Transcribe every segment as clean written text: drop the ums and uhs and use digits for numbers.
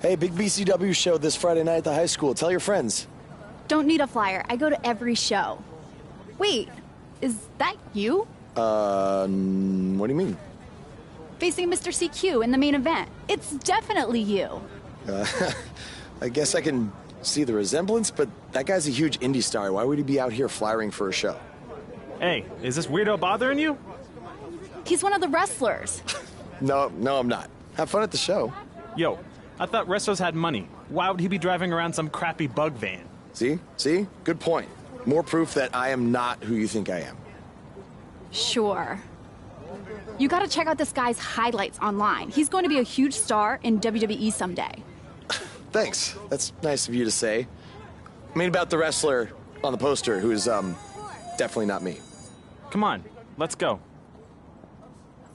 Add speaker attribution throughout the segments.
Speaker 1: Hey, big BCW show this Friday night at the high school. Tell your friends.
Speaker 2: Don't need a flyer. I go to every show. Wait, is that you?
Speaker 1: What do you mean?
Speaker 2: Facing Mr. CQ in the main event. It's definitely you.
Speaker 1: I guess I can see the resemblance, but that guy's a huge indie star. Why would he be out here flyering for a show?
Speaker 3: Hey, is this weirdo bothering you?
Speaker 2: He's one of the wrestlers.
Speaker 1: No, I'm not. Have fun at the show.
Speaker 3: Yo, I thought wrestlers had money. Why would he be driving around some crappy bug van?
Speaker 1: See? Good point. More proof that I am not who you think I am.
Speaker 2: Sure. You gotta check out this guy's highlights online. He's going to be a huge star in WWE someday.
Speaker 1: Thanks. That's nice of you to say. I mean about the wrestler on the poster who is, definitely not me.
Speaker 3: Come on, let's go.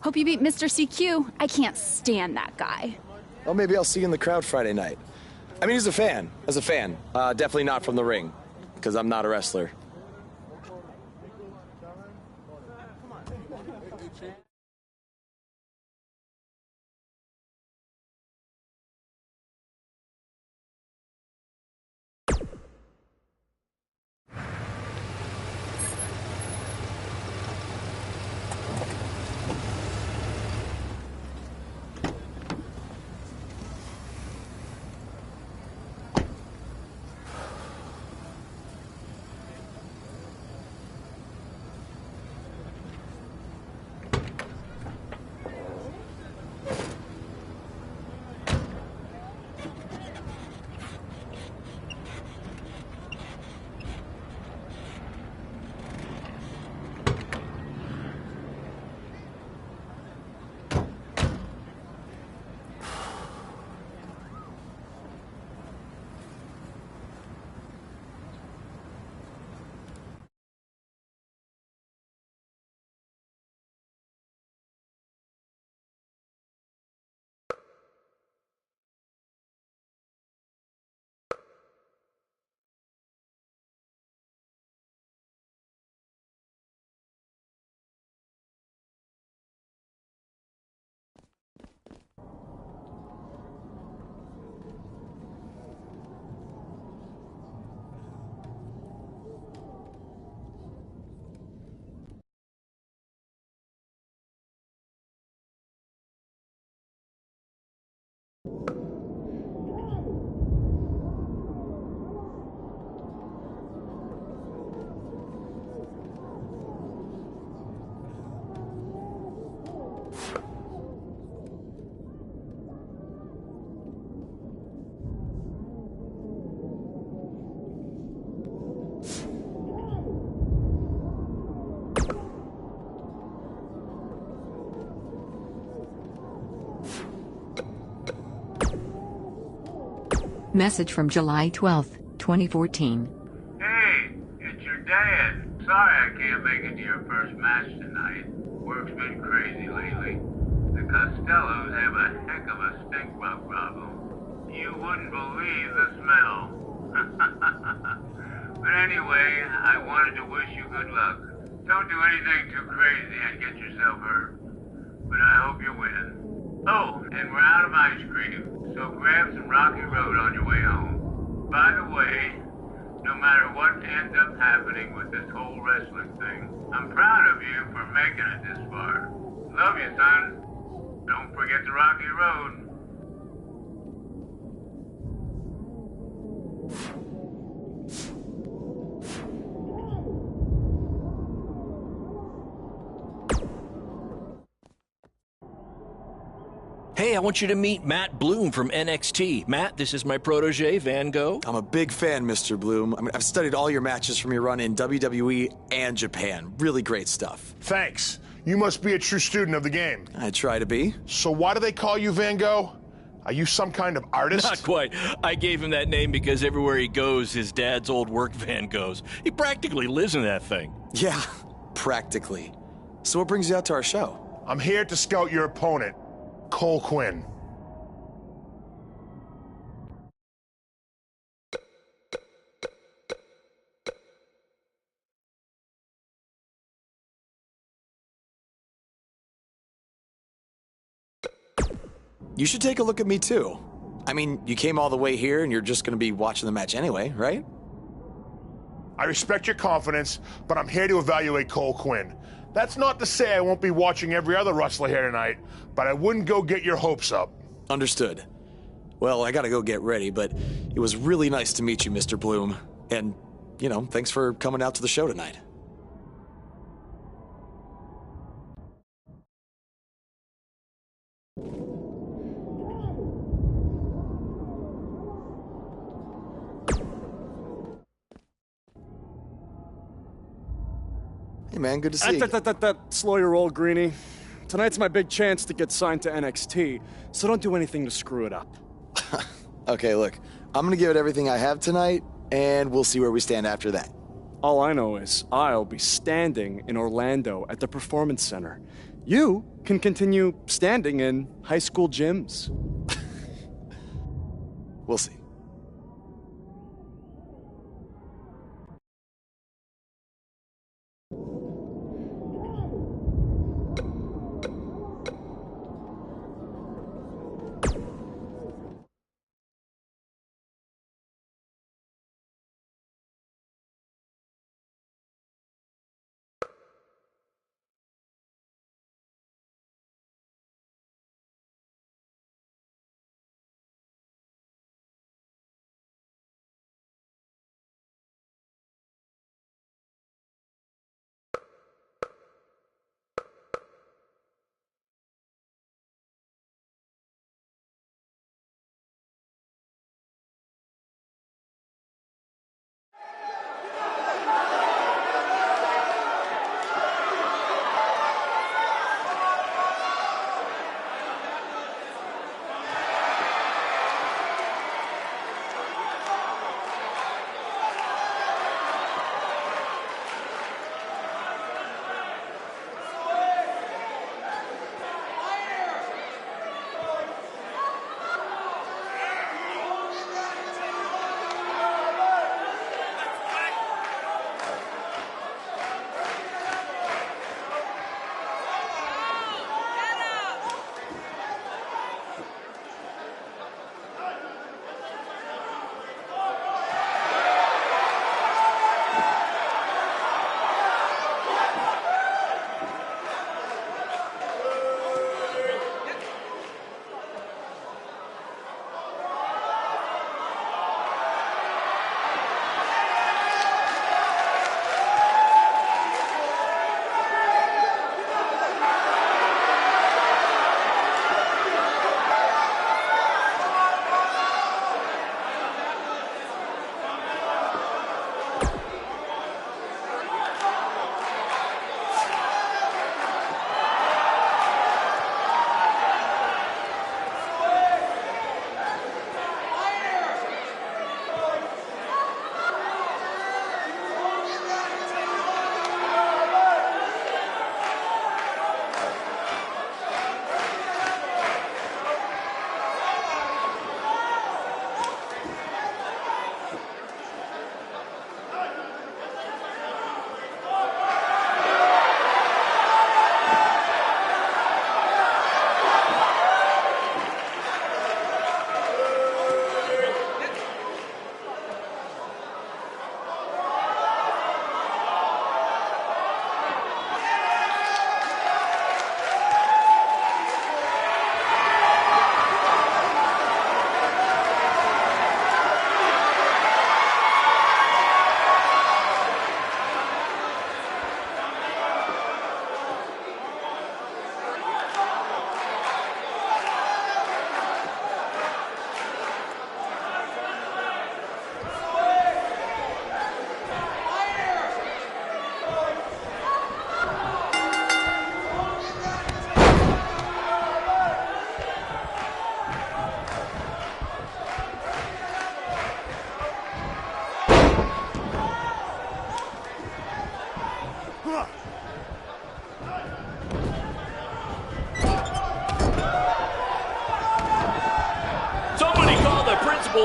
Speaker 2: Hope you beat Mr. CQ. I can't stand that guy.
Speaker 1: Well, maybe I'll see you in the crowd Friday night. I mean, as a fan. Definitely not from the ring, because I'm not a wrestler.
Speaker 4: Message from July 12, 2014.
Speaker 5: Hey, it's your dad. Sorry I can't make it to your first match tonight. Work's been crazy lately. The Costellos have a heck of a stink bug problem. You wouldn't believe the smell. But anyway, I wanted to wish you good luck. Don't do anything too crazy and get yourself hurt. But I hope you win. Oh, and we're out of ice cream, so grab some Rocky Road on your way home. By the way, no matter what ends up happening with this whole wrestling thing, I'm proud of you for making it this far. Love you, son. Don't forget the Rocky Road.
Speaker 6: Hey, I want you to meet Matt Bloom from NXT. Matt, this is my protege, Van Gogh.
Speaker 1: I'm a big fan, Mr. Bloom. I mean, I've studied all your matches from your run in WWE and Japan. Really great stuff.
Speaker 7: Thanks. You must be a true student of the game.
Speaker 1: I try to be.
Speaker 7: So why do they call you Van Gogh? Are you some kind of artist?
Speaker 6: Not quite. I gave him that name because everywhere he goes, his dad's old work van goes. He practically lives in that thing.
Speaker 1: Yeah, practically. So what brings you out to our show?
Speaker 7: I'm here to scout your opponent, Cole Quinn.
Speaker 1: You should take a look at me too. I mean, you came all the way here and you're just going to be watching the match anyway, right?
Speaker 7: I respect your confidence, but I'm here to evaluate Cole Quinn. That's not to say I won't be watching every other wrestler here tonight, but I wouldn't go get your hopes up.
Speaker 1: Understood. Well, I gotta go get ready, but it was really nice to meet you, Mr. Bloom. And, you know, thanks for coming out to the show tonight. Hey, man, good to see you.
Speaker 8: Slow your roll, Greenie. Tonight's my big chance to get signed to NXT, so don't do anything to screw it up.
Speaker 1: Okay, look, I'm gonna give it everything I have tonight, and we'll see where we stand after that.
Speaker 8: All I know is I'll be standing in Orlando at the Performance Center. You can continue standing in high school gyms.
Speaker 1: We'll see.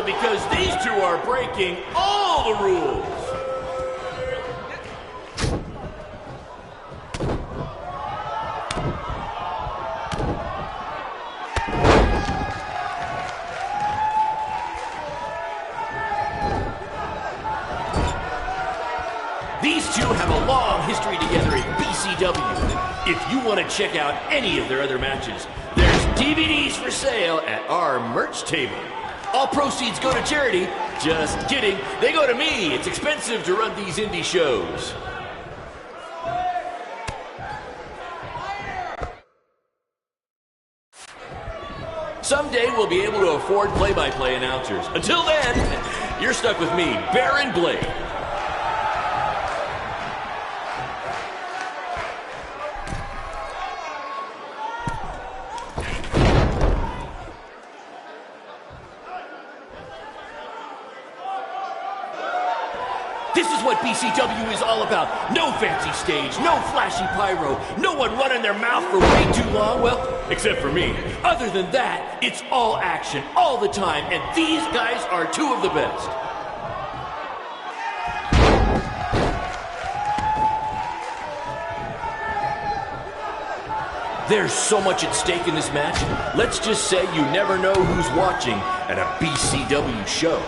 Speaker 6: Because these two are breaking all the rules.
Speaker 9: two have a long history together in BCW. If you want to check out any of their other matches, there's DVDs for sale at our merch table. All proceeds go to charity. Just kidding. They go to me. It's expensive to run these indie shows. Someday we'll be able to afford play-by-play announcers. Until then, you're stuck with me, Baron Blade. This is what BCW is all about. No fancy stage, no flashy pyro, no one running their mouth for way too long, well, except for me. Other than that, it's all action, all the time, and these guys are two of the best. There's so much at stake in this match. Let's just say you never know who's watching at a BCW show.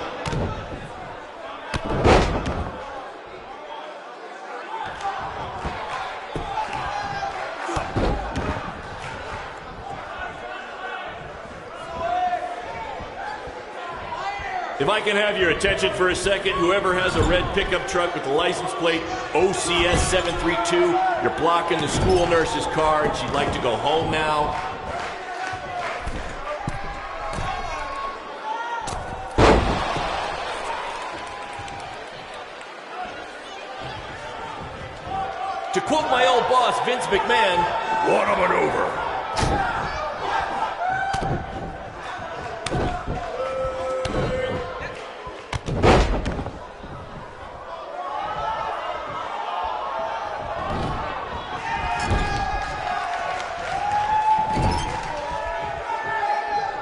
Speaker 9: If I can have your attention for a second, whoever has a red pickup truck with the license plate OCS 732, you're blocking the school nurse's car and she'd like to go home now. To quote my old boss, Vince McMahon, what a maneuver.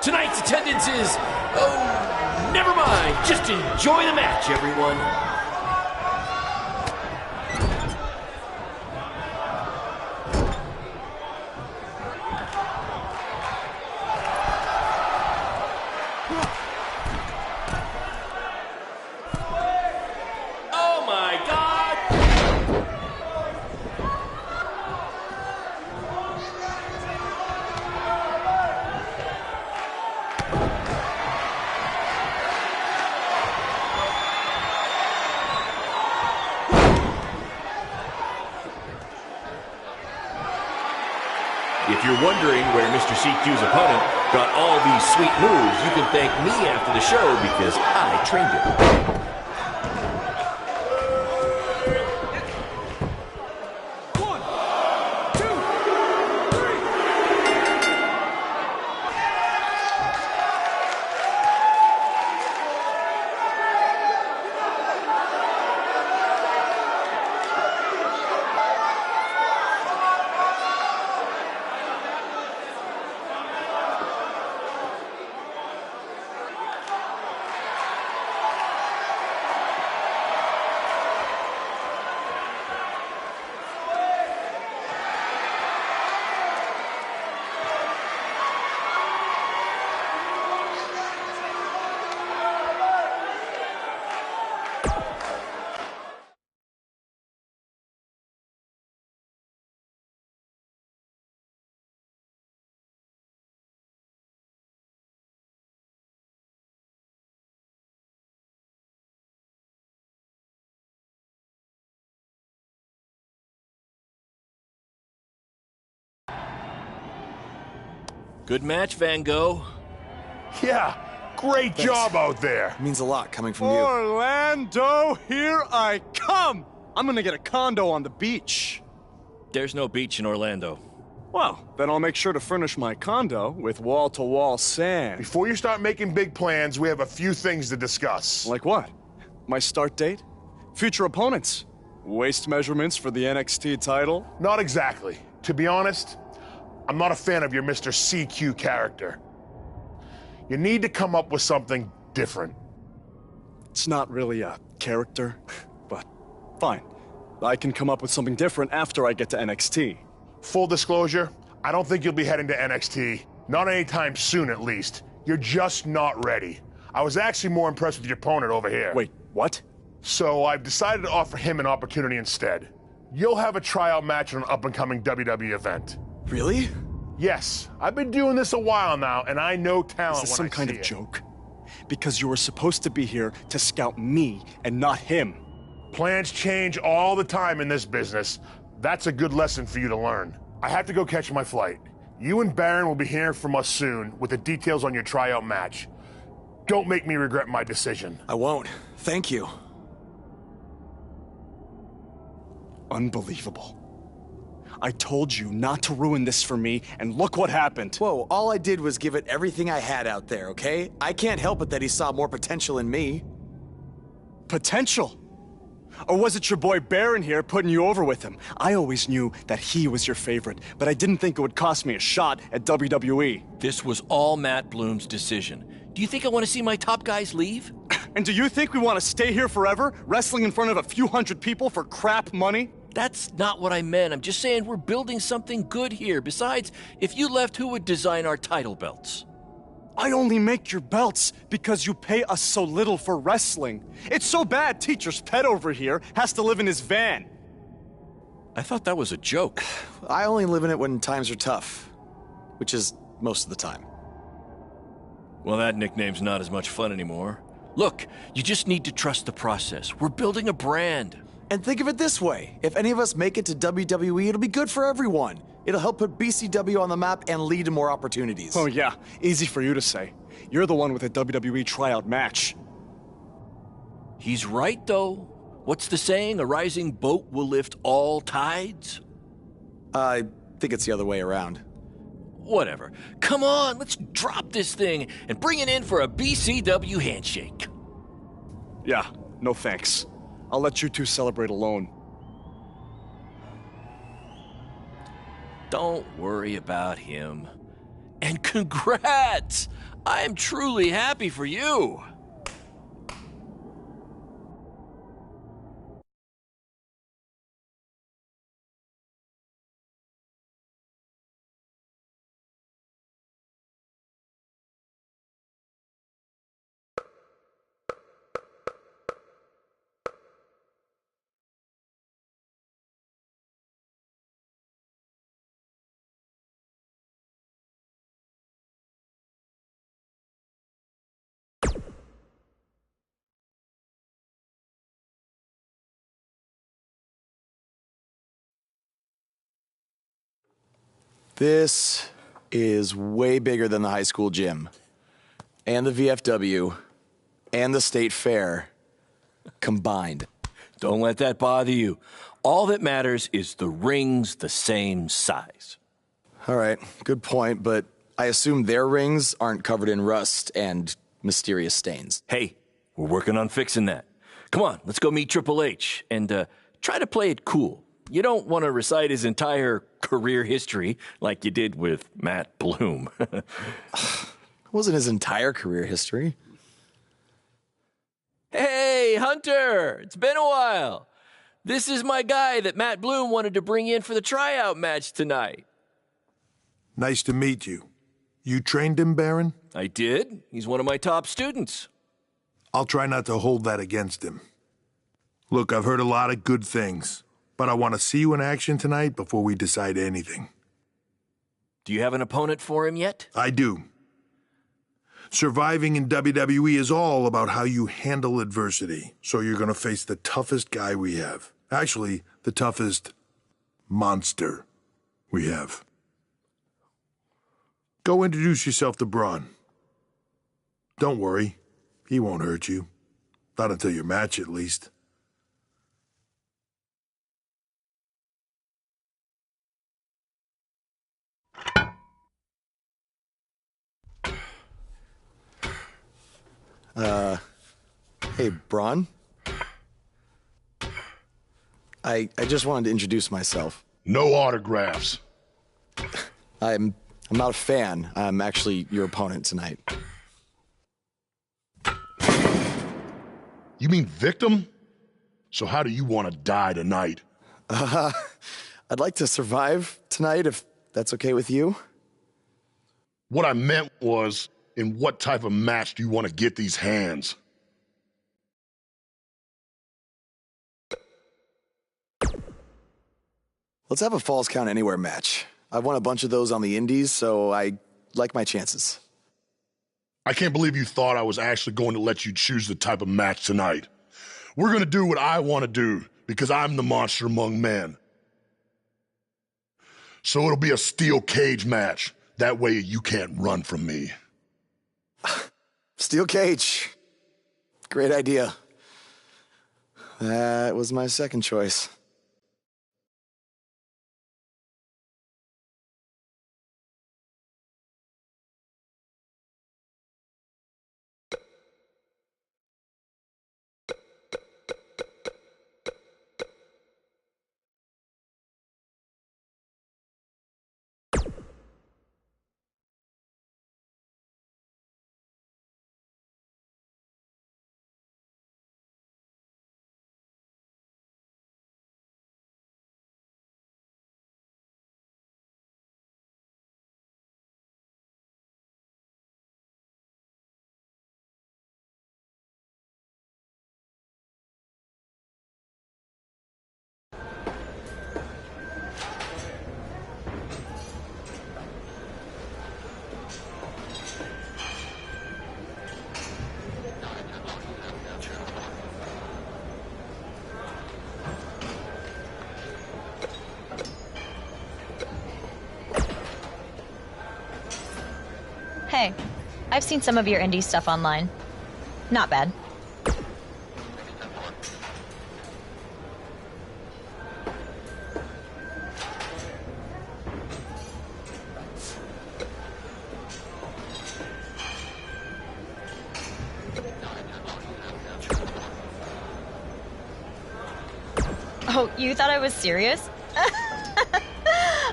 Speaker 9: Tonight's attendance is, oh, never mind. Just enjoy the match, everyone. Oh my God! If you're wondering where Mr. CQ's opponent got all these sweet moves, you can thank me after the show because I trained him. Good match, Van Gogh.
Speaker 7: Yeah, great job out there.
Speaker 1: It means a lot coming from you.
Speaker 8: Orlando, here I come! I'm gonna get a condo on the beach.
Speaker 6: There's no beach in Orlando.
Speaker 8: Well, then I'll make sure to furnish my condo with wall-to-wall sand.
Speaker 7: Before you start making big plans, we have a few things to discuss.
Speaker 8: Like what? My start date? Future opponents? Waist measurements for the NXT title?
Speaker 7: Not exactly. To be honest, I'm not a fan of your Mr. CQ character. You need to come up with something different.
Speaker 8: It's not really a character, but fine. I can come up with something different after I get to NXT.
Speaker 7: Full disclosure, I don't think you'll be heading to NXT. Not anytime soon, at least. You're just not ready. I was actually more impressed with your opponent over here.
Speaker 8: Wait, what?
Speaker 7: So I've decided to offer him an opportunity instead. You'll have a tryout match on an up-and-coming WWE event.
Speaker 1: Really?
Speaker 7: Yes, I've been doing this a while now, and I know talent
Speaker 8: Is this
Speaker 7: when
Speaker 8: some kind
Speaker 7: I
Speaker 8: of
Speaker 7: see it.
Speaker 8: joke? Because you were supposed to be here to scout me and not him.
Speaker 7: Plans change all the time in this business. That's a good lesson for you to learn. I have to go catch my flight. You and Baron will be hearing from us soon with the details on your tryout match. Don't make me regret my decision.
Speaker 1: I won't. Thank you.
Speaker 8: Unbelievable. I told you not to ruin this for me, and look what happened.
Speaker 1: Whoa, all I did was give it everything I had out there, okay? I can't help it that he saw more potential in me.
Speaker 8: Potential? Or was it your boy Baron here putting you over with him? I always knew that he was your favorite, but I didn't think it would cost me a shot at WWE.
Speaker 6: This was all Matt Bloom's decision. Do you think I want to see my top guys leave?
Speaker 8: And do you think we want to stay here forever, wrestling in front of a few hundred people for crap money?
Speaker 6: That's not what I meant. I'm just saying we're building something good here. Besides, if you left, who would design our title belts?
Speaker 8: I only make your belts because you pay us so little for wrestling. It's so bad Teacher's pet over here has to live in his van.
Speaker 6: I thought that was a joke.
Speaker 1: I only live in it when times are tough, which is most of the time.
Speaker 6: Well, that nickname's not as much fun anymore. Look, you just need to trust the process. We're building a brand.
Speaker 1: And think of it this way. If any of us make it to WWE, it'll be good for everyone. It'll help put BCW on the map and lead to more opportunities.
Speaker 8: Oh yeah, easy for you to say. You're the one with a WWE tryout match.
Speaker 6: He's right, though. What's the saying? A rising boat will lift all tides?
Speaker 1: I think it's the other way around.
Speaker 6: Whatever. Come on, let's drop this thing and bring it in for a BCW handshake.
Speaker 8: Yeah, no thanks. I'll let you two celebrate alone.
Speaker 6: Don't worry about him. And congrats! I am truly happy for you.
Speaker 1: This is way bigger than the high school gym, and the VFW, and the state fair combined.
Speaker 6: Don't let that bother you. All that matters is the ring's the same size.
Speaker 1: All right, good point, but I assume their rings aren't covered in rust and mysterious stains.
Speaker 6: Hey, we're working on fixing that. Come on, let's go meet Triple H and try to play it cool. You don't want to recite his entire career history like you did with Matt Bloom.
Speaker 1: It wasn't his entire career history.
Speaker 6: Hey, Hunter! It's been a while. This is my guy that Matt Bloom wanted to bring in for the tryout match tonight.
Speaker 10: Nice to meet you. You trained him, Baron?
Speaker 6: I did. He's one of my top students.
Speaker 10: I'll try not to hold that against him. Look, I've heard a lot of good things, but I want to see you in action tonight before we decide anything.
Speaker 6: Do you have an opponent for him yet?
Speaker 10: I do. Surviving in WWE is all about how you handle adversity, so you're going to face the toughest guy we have. Actually, the toughest monster we have. Go introduce yourself to Braun. Don't worry, he won't hurt you. Not until your match, at least.
Speaker 1: Hey, Braun? I just wanted to introduce myself.
Speaker 10: No autographs.
Speaker 1: I'm not a fan. I'm actually your opponent tonight.
Speaker 10: You mean victim? So how do you want to die tonight?
Speaker 1: I'd like to survive tonight, if that's okay with you.
Speaker 10: What I meant was, in what type of match do you want to get these hands?
Speaker 1: Let's have a Falls Count Anywhere match. I've won a bunch of those on the indies, so I like my chances.
Speaker 10: I can't believe you thought I was actually going to let you choose the type of match tonight. We're going to do what I want to do, because I'm the monster among men. So it'll be a steel cage match. That way you can't run from me.
Speaker 1: Steel cage. Great idea. That was my second choice.
Speaker 11: Hey, I've seen some of your indie stuff online. Not bad. Oh, you thought I was serious? I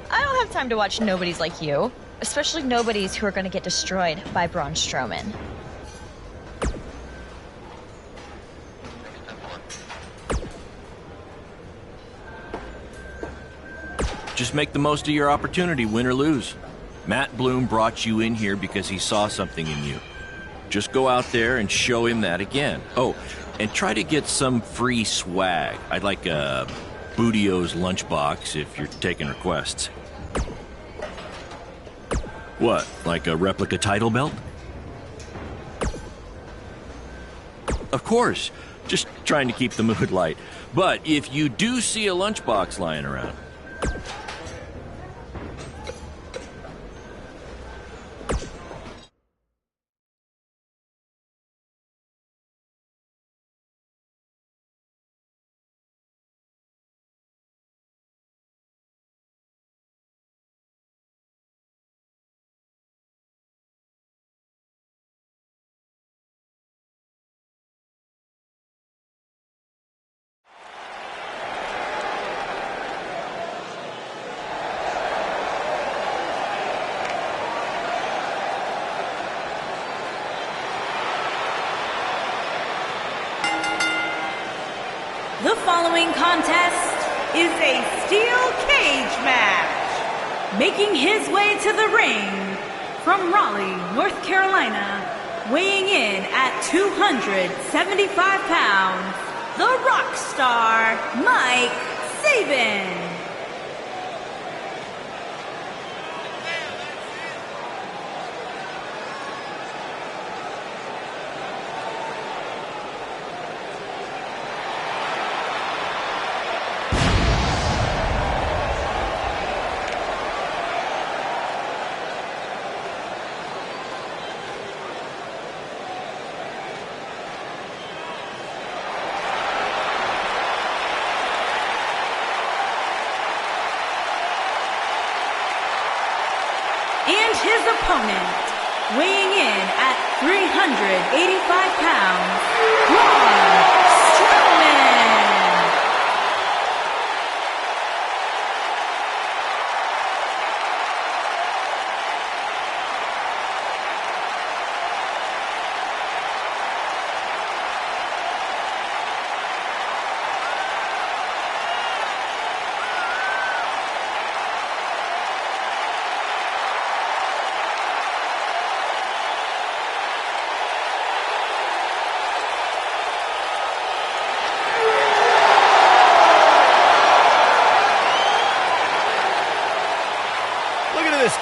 Speaker 11: don't have time to watch nobodies like you. Especially nobodies who are going to get destroyed by Braun Strowman.
Speaker 6: Just make the most of your opportunity, win or lose. Matt Bloom brought you in here because he saw something in you. Just go out there and show him that again. Oh, and try to get some free swag. I'd like a Bootio's lunchbox if you're taking requests. What, like a replica title belt? Of course, just trying to keep the mood light. But if you do see a lunchbox lying around,
Speaker 12: The following contest is a steel cage match. Making his way to the ring from Raleigh, North Carolina, weighing in at 275 pounds, the rock star, Mike Sabin. And his opponent, weighing in at 385 pounds, Braun Strowman.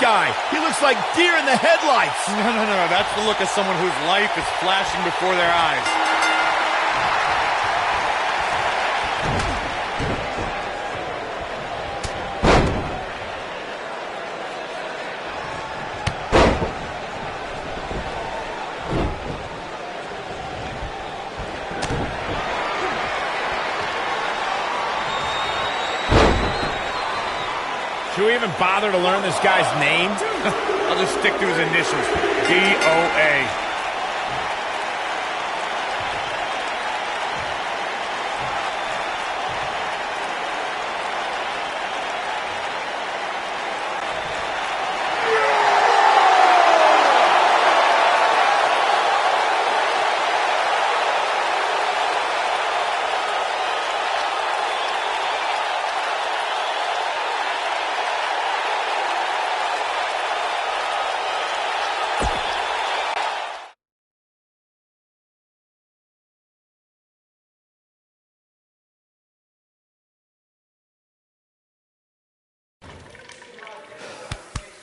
Speaker 9: guy? He looks like deer in the headlights.
Speaker 13: No. That's the look of someone whose life is flashing before their eyes.
Speaker 9: Should we even bother to learn this guy's name?
Speaker 13: I'll just stick to his initials. DOA.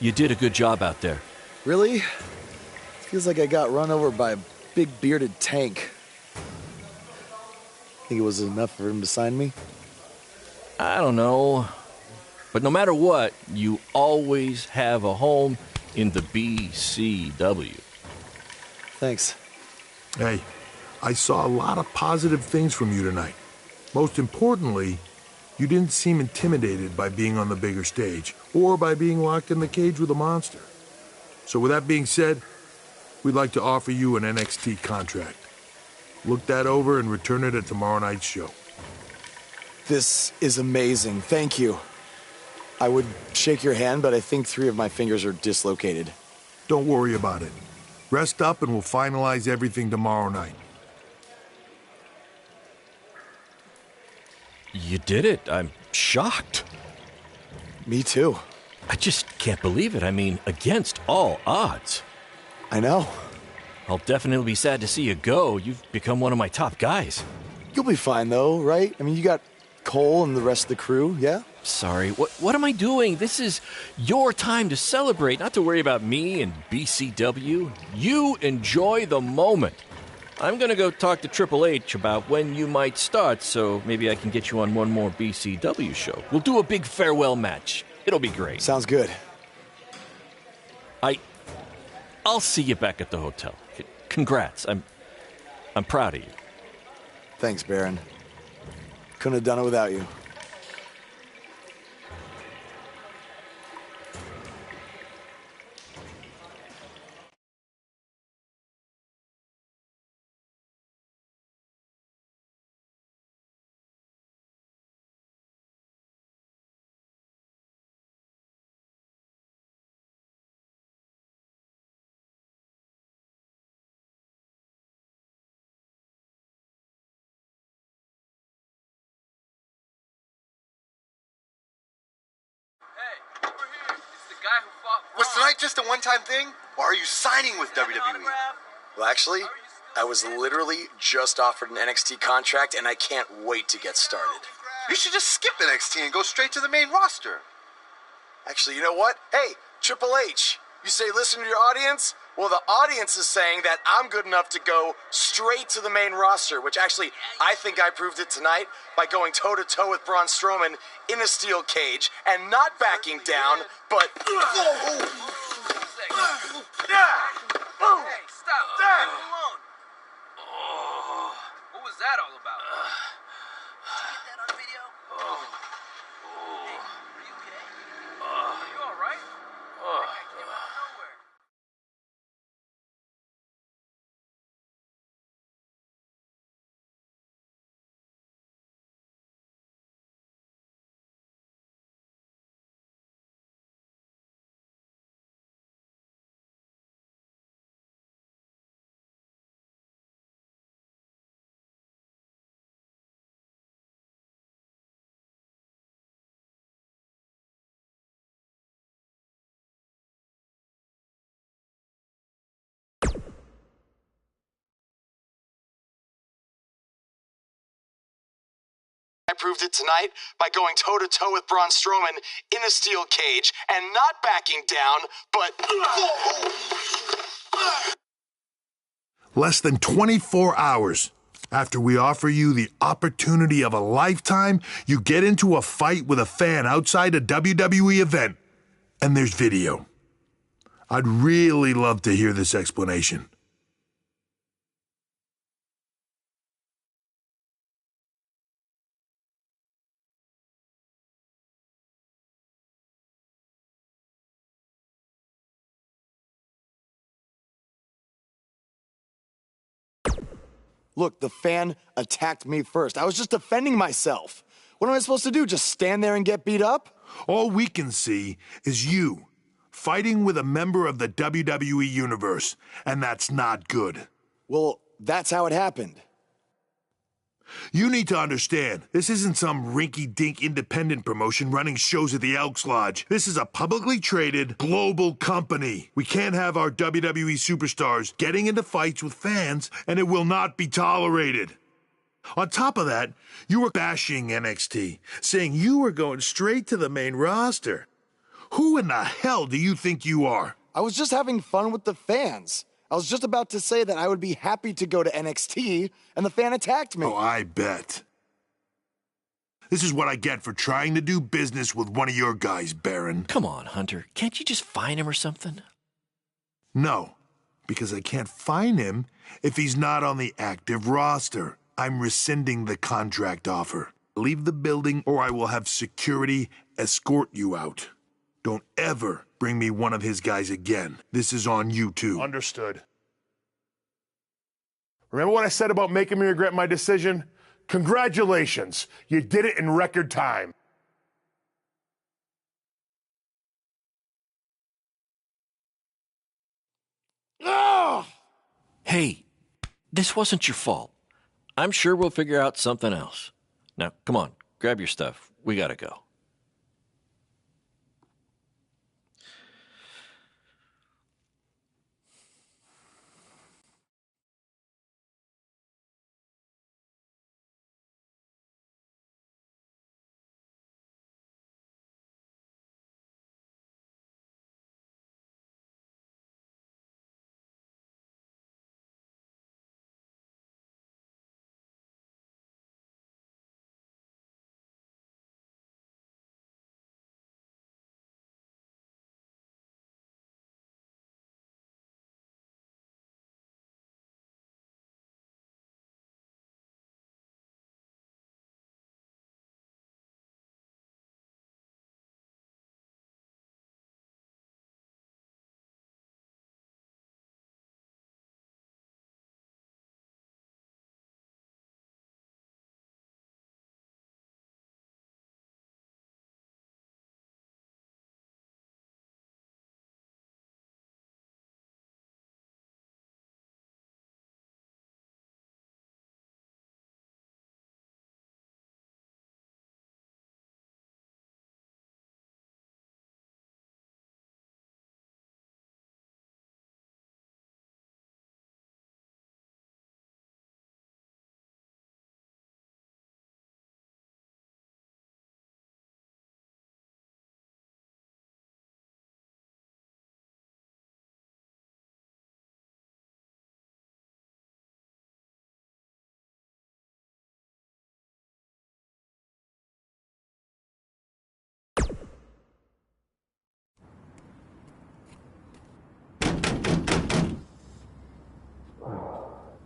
Speaker 6: You did a good job out there.
Speaker 1: Really? Feels like I got run over by a big bearded tank. Think it was enough for him to sign me?
Speaker 6: I don't know. But no matter what, you always have a home in the BCW.
Speaker 1: Thanks.
Speaker 10: Hey, I saw a lot of positive things from you tonight. Most importantly, you didn't seem intimidated by being on the bigger stage or by being locked in the cage with a monster. So with that being said, we'd like to offer you an NXT contract. Look that over and return it at tomorrow night's show.
Speaker 1: This is amazing. Thank you. I would shake your hand, but I think 3 of my fingers are dislocated.
Speaker 10: Don't worry about it. Rest up and we'll finalize everything tomorrow night.
Speaker 6: You did it. I'm shocked.
Speaker 1: Me too.
Speaker 6: I just can't believe it. I mean, against all odds.
Speaker 1: I know.
Speaker 6: I'll definitely be sad to see you go. You've become one of my top guys.
Speaker 1: You'll be fine, though, right? I mean, you got Cole and the rest of the crew, yeah?
Speaker 6: Sorry, what am I doing? This is your time to celebrate, not to worry about me and BCW. You enjoy the moment. I'm going to go talk to Triple H about when you might start, so maybe I can get you on one more BCW show. We'll do a big farewell match. It'll be great.
Speaker 1: Sounds good.
Speaker 6: I'll see you back at the hotel. Congrats. I'm proud of you.
Speaker 1: Thanks, Baron. Couldn't have done it without you.
Speaker 14: Was tonight just a one-time thing, or are you signing with WWE?
Speaker 1: Well, actually, I was literally just offered an NXT contract, and I can't wait to get started.
Speaker 14: You should just skip NXT and go straight to the main roster.
Speaker 1: Actually, you know what? Hey, Triple H, you say listen to your audience? Well, the audience is saying that I'm good enough to go straight to the main roster, which actually, I think I proved it tonight by going toe-to-toe with Braun Strowman in a steel cage and not backing down, but...
Speaker 15: Hey, stop. Leave him alone. What was that all about? Did you get that on video? Hey, are you okay? Are you all right? That guy came out of nowhere.
Speaker 1: proved it tonight by going toe-to-toe with Braun Strowman in a steel cage and not backing down, but...
Speaker 10: Less than 24 hours after we offer you the opportunity of a lifetime, you get into a fight with a fan outside a WWE event, and there's video. I'd really love to hear this explanation.
Speaker 8: Look, the fan attacked me first. I was just defending myself. What am I supposed to do? Just stand there and get beat up?
Speaker 10: All we can see is you fighting with a member of the WWE Universe, and that's not good.
Speaker 8: Well, that's how it happened.
Speaker 10: You need to understand, this isn't some rinky-dink independent promotion running shows at the Elks Lodge. This is a publicly traded global company. We can't have our WWE superstars getting into fights with fans, and it will not be tolerated. On top of that, you were bashing NXT, saying you were going straight to the main roster. Who in the hell do you think you are?
Speaker 8: I was just having fun with the fans. I was just about to say that I would be happy to go to NXT, and the fan attacked me.
Speaker 10: Oh, I bet. This is what I get for trying to do business with one of your guys, Baron.
Speaker 6: Come on, Hunter. Can't you just fine him or something?
Speaker 10: No, because I can't fine him if he's not on the active roster. I'm rescinding the contract offer. Leave the building or I will have security escort you out. Don't ever bring me one of his guys again. This is on you too.
Speaker 7: Understood. Remember what I said about making me regret my decision? Congratulations. You did it in record time.
Speaker 6: Oh! Hey, this wasn't your fault. I'm sure we'll figure out something else. Now, come on, grab your stuff. We gotta go.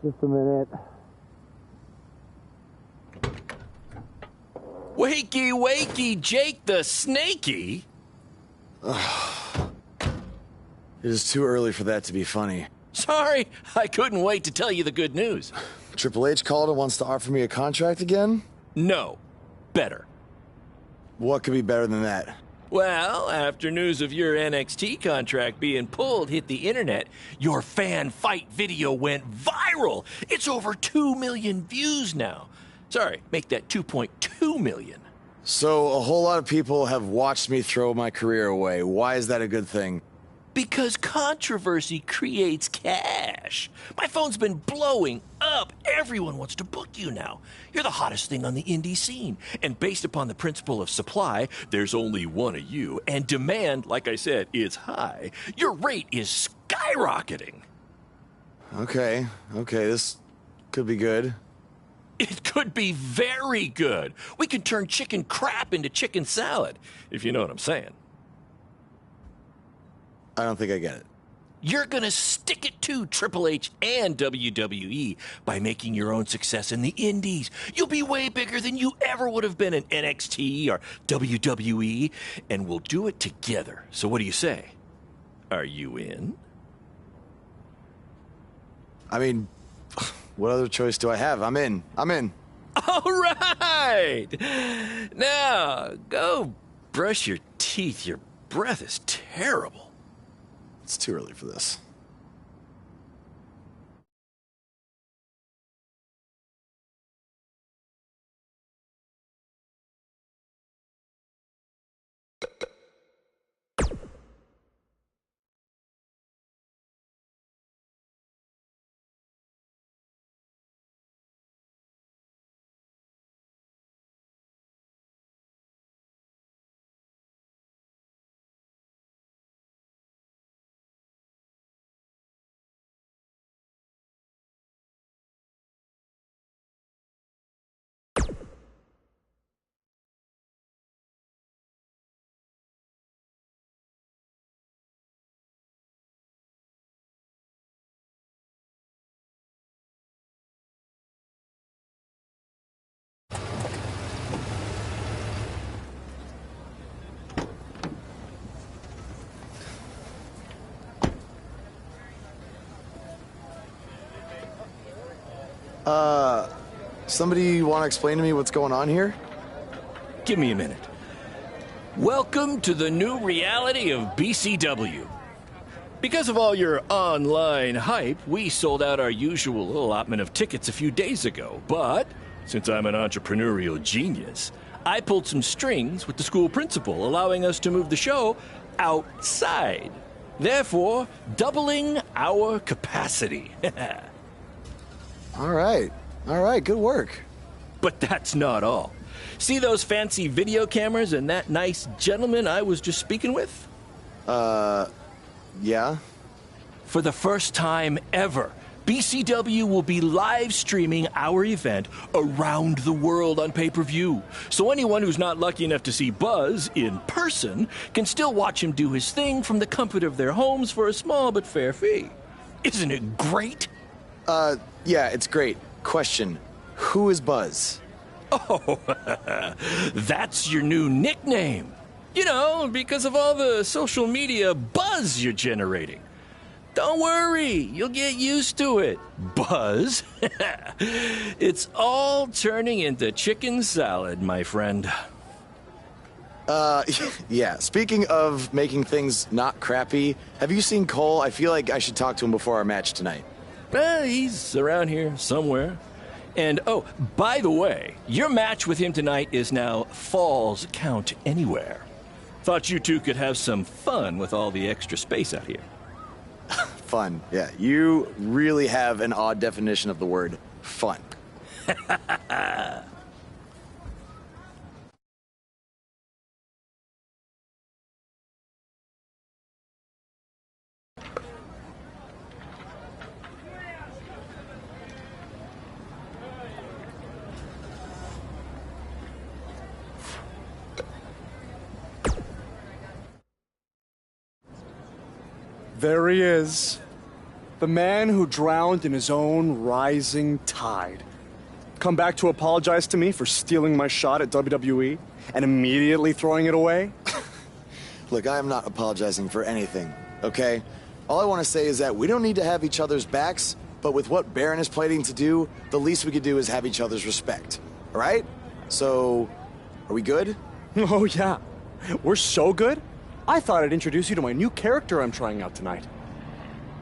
Speaker 8: Just a minute.
Speaker 6: Wakey, wakey, Jake the Snakey.
Speaker 8: It is too early for that to be funny.
Speaker 6: Sorry, I couldn't wait to tell you the good news.
Speaker 8: Triple H called and wants to offer me a contract again?
Speaker 6: No, better.
Speaker 8: What could be better than that?
Speaker 6: Well, after news of your NXT contract being pulled hit the internet, your fan fight video went viral. It's over 2 million views now. Sorry, make that 2.2 million.
Speaker 8: So a whole lot of people have watched me throw my career away. Why is that a good thing?
Speaker 6: Because controversy creates cash. My phone's been blowing up. Everyone wants to book you now. You're the hottest thing on the indie scene. And based upon the principle of supply, there's only one of you. And demand, like I said, is high. Your rate is skyrocketing.
Speaker 16: Okay, this could be good.
Speaker 6: It could be very good. We can turn chicken crap into chicken salad, if you know what I'm saying.
Speaker 16: I don't think I get it.
Speaker 6: You're gonna stick it to Triple H and WWE by making your own success in the indies. You'll be way bigger than you ever would have been in NXT or WWE, and we'll do it together. So what do you say? Are you in?
Speaker 16: I mean, what other choice do I have? I'm in.
Speaker 6: All right! Now, go brush your teeth. Your breath is terrible.
Speaker 16: It's too early for this. Somebody want to explain to me what's going on here?
Speaker 6: Give me a minute. Welcome to the new reality of BCW. Because of all your online hype, we sold out our usual allotment of tickets a few days ago. But, since I'm an entrepreneurial genius, I pulled some strings with the school principal, allowing us to move the show outside. Therefore, doubling our capacity.
Speaker 16: All right, good work.
Speaker 6: But that's not all. See those fancy video cameras and that nice gentleman I was just speaking with?
Speaker 16: Yeah?
Speaker 6: For the first time ever, BCW will be live streaming our event around the world on pay-per-view. So anyone who's not lucky enough to see Buzz in person can still watch him do his thing from the comfort of their homes for a small but fair fee. Isn't it great?
Speaker 16: Yeah, it's great. Question, who is Buzz?
Speaker 6: Oh, that's your new nickname. You know, because of all the social media buzz you're generating. Don't worry, you'll get used to it. Buzz? It's all turning into chicken salad, my friend.
Speaker 16: Yeah, speaking of making things not crappy, have you seen Cole? I feel like I should talk to him before our match tonight.
Speaker 6: He's around here somewhere. And, oh, by the way, your match with him tonight is now Falls Count Anywhere. Thought you two could have some fun with all the extra space out here.
Speaker 16: Fun, yeah. You really have an odd definition of the word fun.
Speaker 8: There he is. The man who drowned in his own rising tide. Come back to apologize to me for stealing my shot at WWE and immediately throwing it away?
Speaker 16: Look, I am not apologizing for anything, okay? All I want to say is that we don't need to have each other's backs, but with what Baron is planning to do, the least we could do is have each other's respect. All right? So, are we good?
Speaker 8: Oh, yeah. We're so good? I thought I'd introduce you to my new character I'm trying out tonight.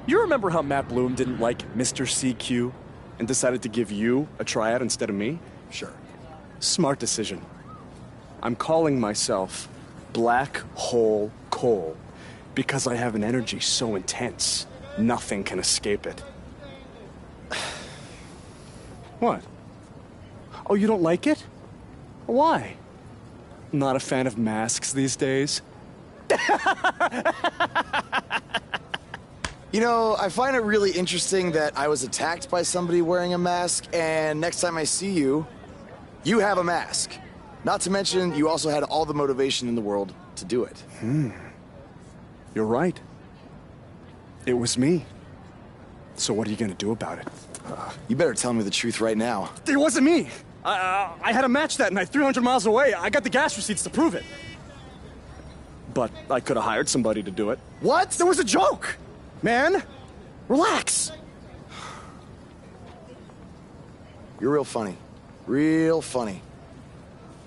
Speaker 8: You remember how Matt Bloom didn't like Mr. CQ and decided to give you a tryout instead of me?
Speaker 16: Sure.
Speaker 8: Smart decision. I'm calling myself Black Hole Cole, Because I have an energy so intense, nothing can escape it. What? Oh, you don't like it? Why? Not a fan of masks these days?
Speaker 16: You know, I find it really interesting that I was attacked by somebody wearing a mask, and next time I see you, you have a mask. Not to mention, you also had all the motivation in the world to do it.
Speaker 8: You're right. It was me. So what are you gonna do about it?
Speaker 16: You better tell me the truth right now.
Speaker 8: It wasn't me! I had a match that night 300 miles away. I got the gas receipts to prove it. But I could have hired somebody to do it.
Speaker 16: What?
Speaker 8: There was a joke! Man, relax.
Speaker 16: You're real funny. Real funny.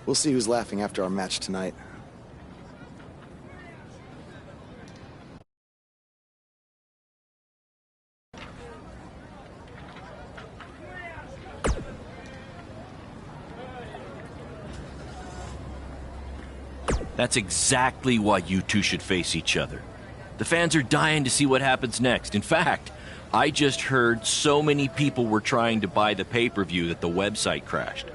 Speaker 16: We'll see who's laughing after our match tonight.
Speaker 6: That's exactly why you two should face each other. The fans are dying to see what happens next. In fact, I just heard so many people were trying to buy the pay-per-view that the website crashed.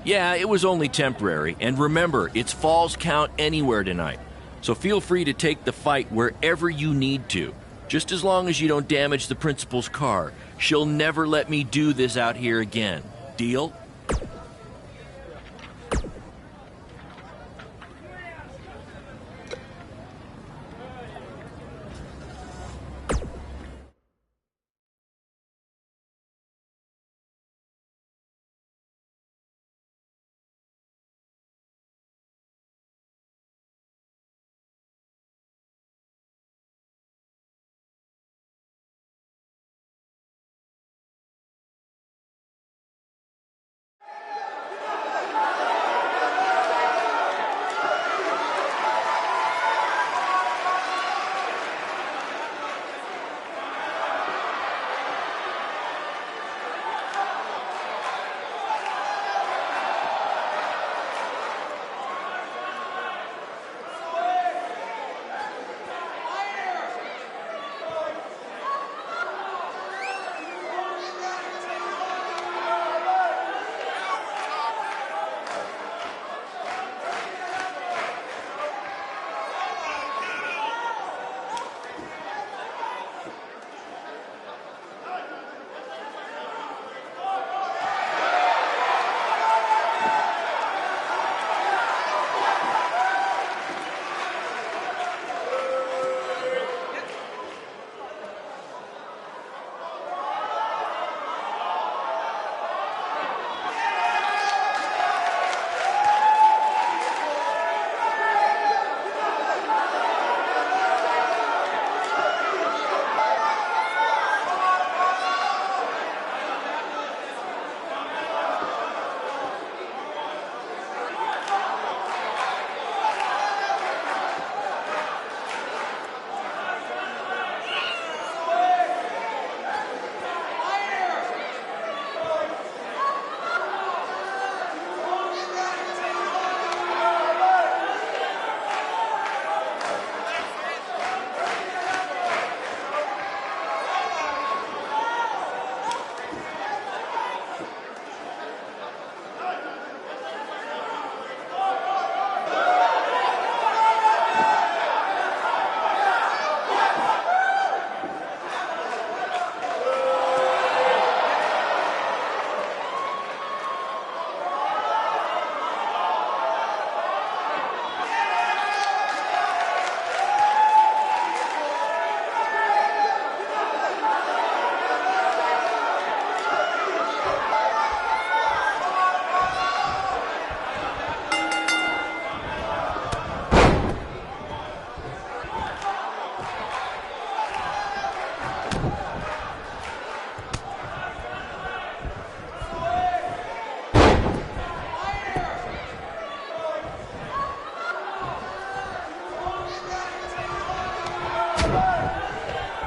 Speaker 6: Yeah, it was only temporary, and remember, it's Falls Count Anywhere tonight. So feel free to take the fight wherever you need to, just as long as you don't damage the principal's car. She'll never let me do this out here again. Deal?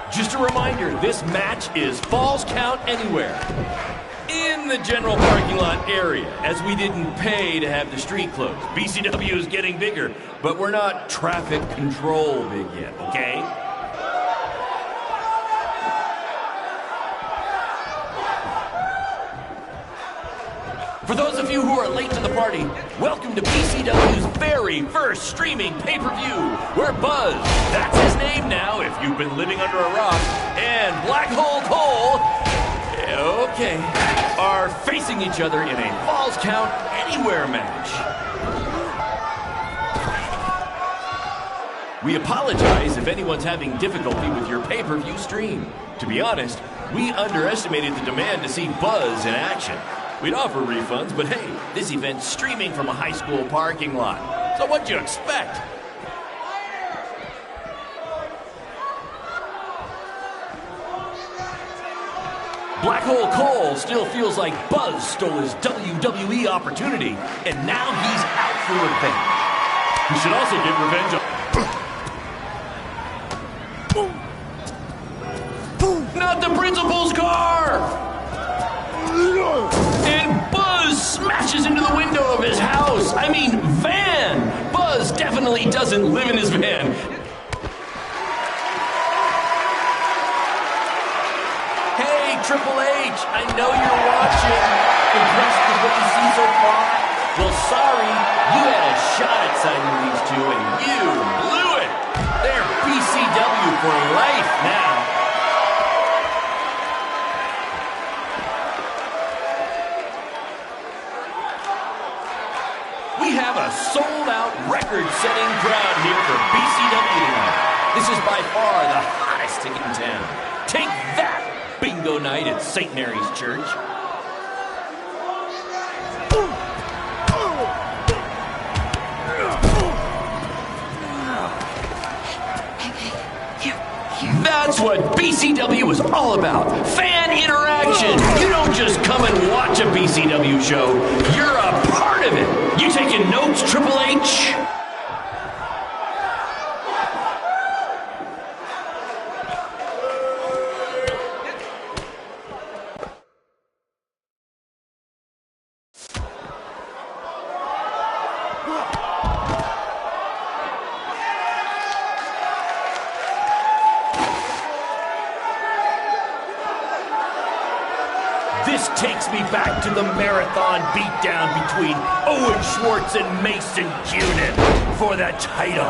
Speaker 9: Just a reminder, this match is Falls Count Anywhere. In In the general parking lot area, as we didn't pay to have the street closed. BCW is getting bigger, but we're not traffic control big yet, okay? For those of you who are late to the party, welcome to BCW's very first streaming pay-per-view, where Buzz, that's his name now if you've been living under a rock, and Black Hole Cole, okay, are facing each other in a Falls Count Anywhere match. We apologize if anyone's having difficulty with your pay-per-view stream. To be honest, we underestimated the demand to see Buzz in action. We'd offer refunds, but hey, this event's streaming from a high school parking lot. So what'd you expect? Black Hole Cole still feels like Buzz stole his WWE opportunity, and now he's out for revenge. He should also get revenge on... Not the principal's car! And Buzz smashes into the window of his house. I mean, van. Buzz definitely doesn't live in his van. Hey, Triple H, I know you're watching. Impressed with what you see so far? Well, sorry, you had a shot at signing these two, and you blew it. They're BCW for life now. We have a sold-out, record-setting crowd here for BCW tonight. This is by far the hottest ticket in town. Take that, bingo night at St. Mary's Church. That's what BCW is all about. Fan interaction. You don't just come and watch a BCW show. You're a part of it. You taking notes, Triple H? This takes me back to the marathon beatdown between Owen Schwartz and Mason Cunin for the title.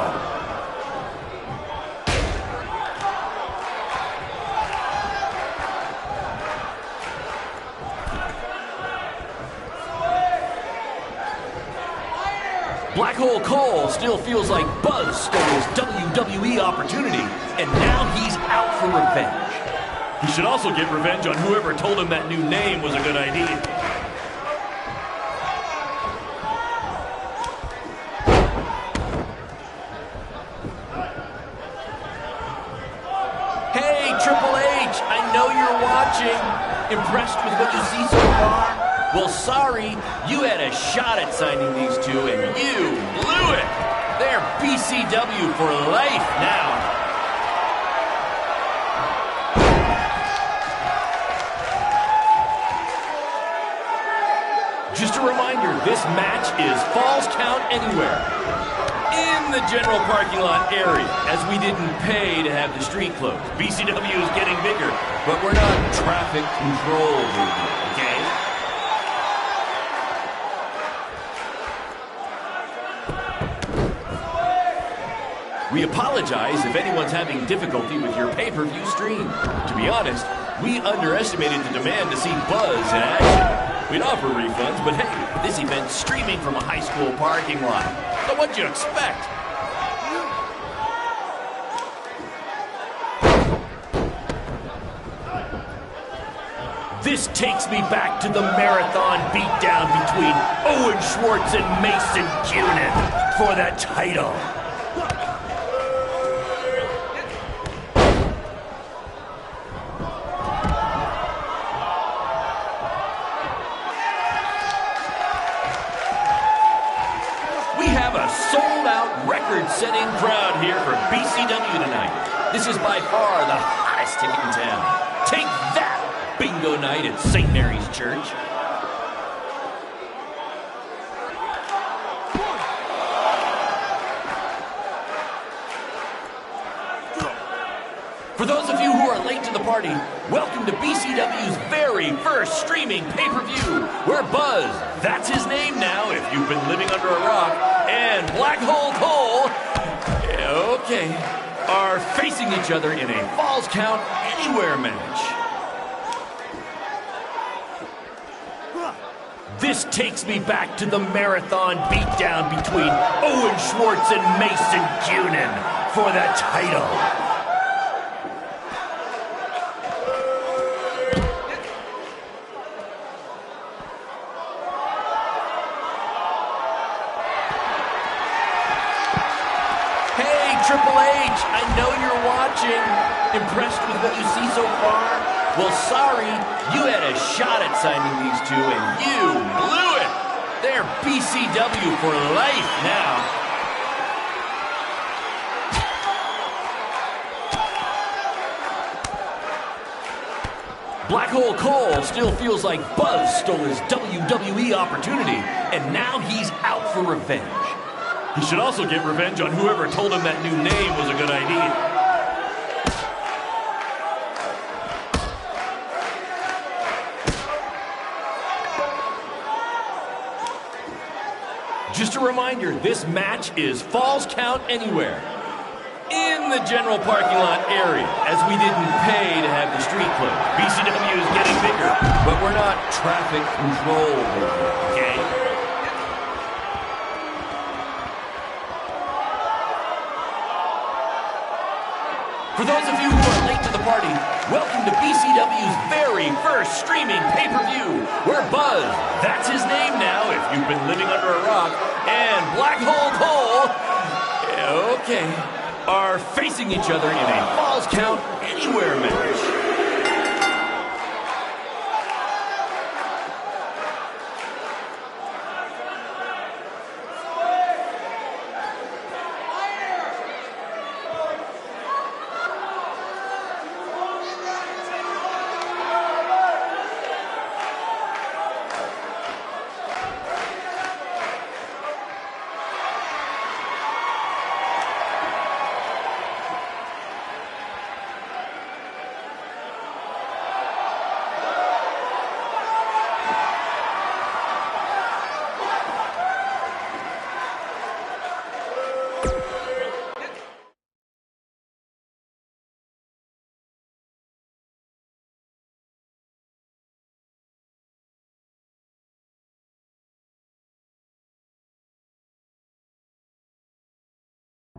Speaker 9: Black Hole Cole still feels like Buzz stole his WWE opportunity, and now he's out for revenge. He should also get revenge on whoever told him that new name was a good idea. Hey, Triple H, I know you're watching. Impressed with what you see so far? Well, sorry, you had a shot at signing these two, and you blew it. They're BCW for life now. Just a reminder, this match is Falls Count Anywhere. In the general parking lot area, as we didn't pay to have the street closed. BCW is getting bigger, but we're not traffic control bigger, okay? We apologize if anyone's having difficulty with your pay-per-view stream. To be honest, we underestimated the demand to see Buzz in action. We'd offer refunds, but hey, this event's streaming from a high school parking lot. So what'd you expect? This takes me back to the marathon beatdown between Owen Schwartz and Mason Cunin for the title. Record-setting crowd here for BCW tonight. This is by far the hottest ticket in town. Take that, bingo night at St. Mary's Church. For those of you who are late to the party, welcome to BCW's very first streaming pay-per-view, where Buzz, that's his name now if you've been living under a rock, and Black Hole Cole, okay, are facing each other in a Falls Count Anywhere match. This takes me back to the marathon beatdown between Owen Schwartz and Mason Cunin for the title. Hey, Triple H, I know you're watching. Impressed with what you see so far? Well, sorry, you had a shot at signing these two, and you blew it. They're BCW for life now. Black Hole Cole still feels like Buzz stole his WWE opportunity, and now he's out for revenge. He should also get revenge on whoever told him that new name was a good idea. Just a reminder, this match is Falls Count Anywhere. In the general parking lot area, as we didn't pay to have the street closed. BCW is getting bigger, but we're not traffic control, okay? For those of you who are late to the party, welcome to BCW's very first streaming pay-per-view, where Buzz, that's his name now if you've been living under a rock, and Black Hole Cole, okay, are facing each other in a Falls Count Anywhere match.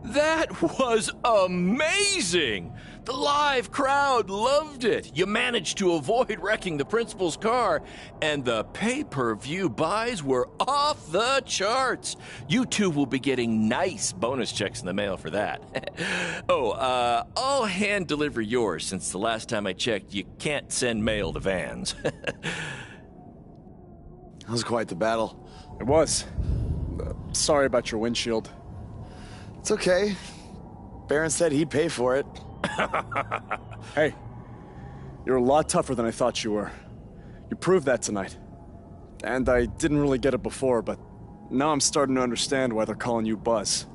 Speaker 9: That was amazing! The live crowd loved it. You managed to avoid wrecking the principal's car, and the pay-per-view buys were off the charts. You two will be getting nice bonus checks in the mail for that. I'll hand deliver yours since the last time I checked, you can't send mail to vans.
Speaker 16: That was quite the battle.
Speaker 8: It was. Sorry about your windshield.
Speaker 16: It's okay. Baron said he'd pay for it.
Speaker 8: Hey, you're a lot tougher than I thought you were. You proved that tonight. And I didn't really get it before, but now I'm starting to understand why they're calling you Buzz.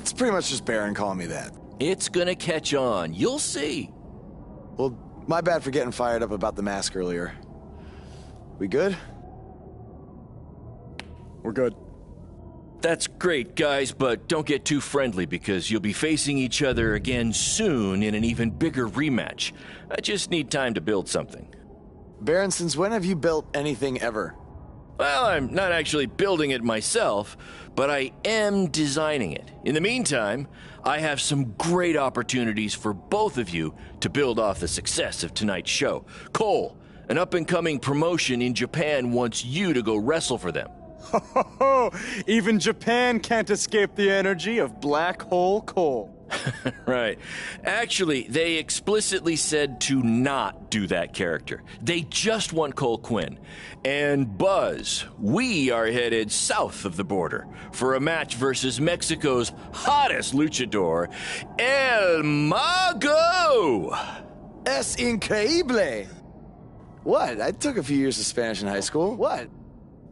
Speaker 16: It's pretty much just Baron calling me that.
Speaker 6: It's gonna catch on. You'll see.
Speaker 16: Well, my bad for getting fired up about the mask earlier. We good?
Speaker 8: We're good.
Speaker 6: That's great, guys, but don't get too friendly because you'll be facing each other again soon in an even bigger rematch. I just need time to build something.
Speaker 16: Baron, since when have you built anything ever?
Speaker 6: Well, I'm not actually building it myself, but I am designing it. In the meantime, I have some great opportunities for both of you to build off the success of tonight's show. Cole, an up-and-coming promotion in Japan wants you to go wrestle for them.
Speaker 8: Ho, ho, ho. Even Japan can't escape the energy of Black Hole Cole.
Speaker 6: Right. Actually, they explicitly said to not do that character. They just want Cole Quinn. And Buzz, we are headed south of the border for a match versus Mexico's hottest luchador, El Mago!
Speaker 16: Es increíble! What? I took a few years of Spanish in high school. What?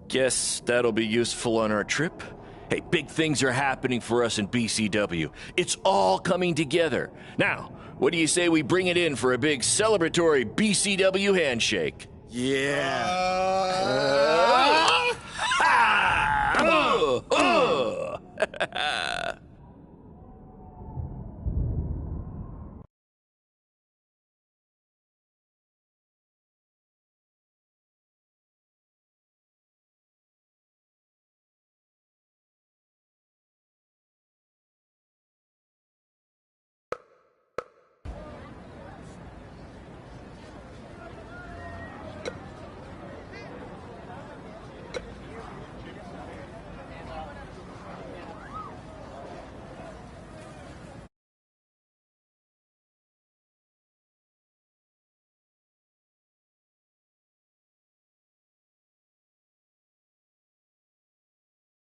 Speaker 6: Guess that'll be useful on our trip. Hey, big things are happening for us in BCW. It's all coming together. Now, what do you say we bring it in for a big celebratory BCW handshake?
Speaker 16: Yeah.